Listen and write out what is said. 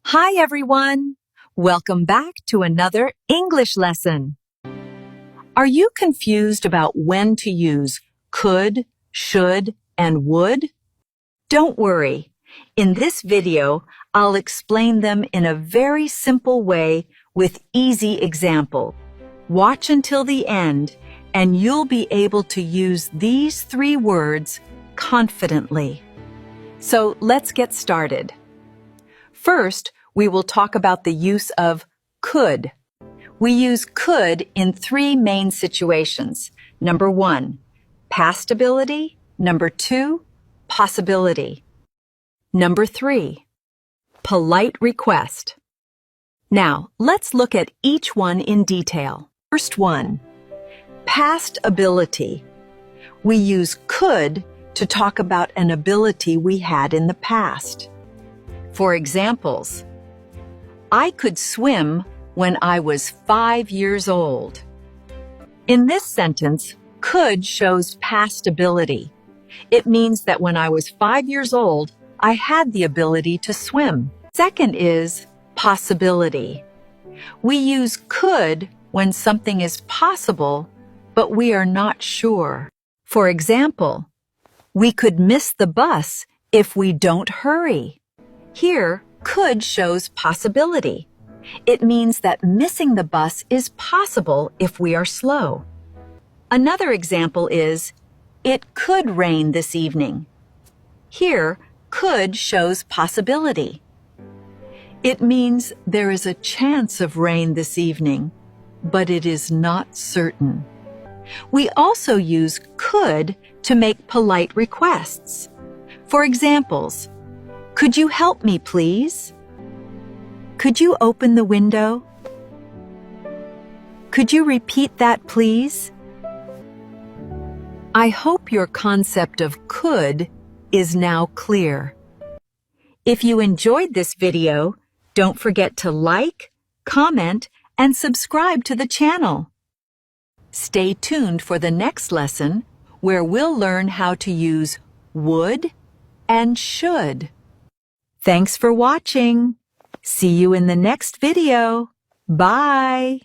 Hi everyone! Welcome back to another English lesson. Are you confused about when to use could, should, and would? Don't worry. In this video, I'll explain them in a very simple way with easy examples. Watch until the end and you'll be able to use these 3 words confidently. So let's get started. First, we will talk about the use of could. We use could in 3 main situations. Number 1, past ability. Number 2, possibility. Number 3, polite request. Now, let's look at each one in detail. First one, past ability. We use could to talk about an ability we had in the past. For examples, I could swim when I was 5 years old. In this sentence, could shows past ability. It means that when I was 5 years old, I had the ability to swim. Second is possibility. We use could when something is possible, but we are not sure. For example, we could miss the bus if we don't hurry. Here, could shows possibility. It means that missing the bus is possible if we are slow. Another example is, it could rain this evening. Here, could shows possibility. It means there is a chance of rain this evening, but it is not certain. We also use could to make polite requests. For examples, could you help me, please? Could you open the window? Could you repeat that, please? I hope your concept of could is now clear. If you enjoyed this video, don't forget to like, comment, and subscribe to the channel. Stay tuned for the next lesson where we'll learn how to use would and should. Thanks for watching. See you in the next video. Bye.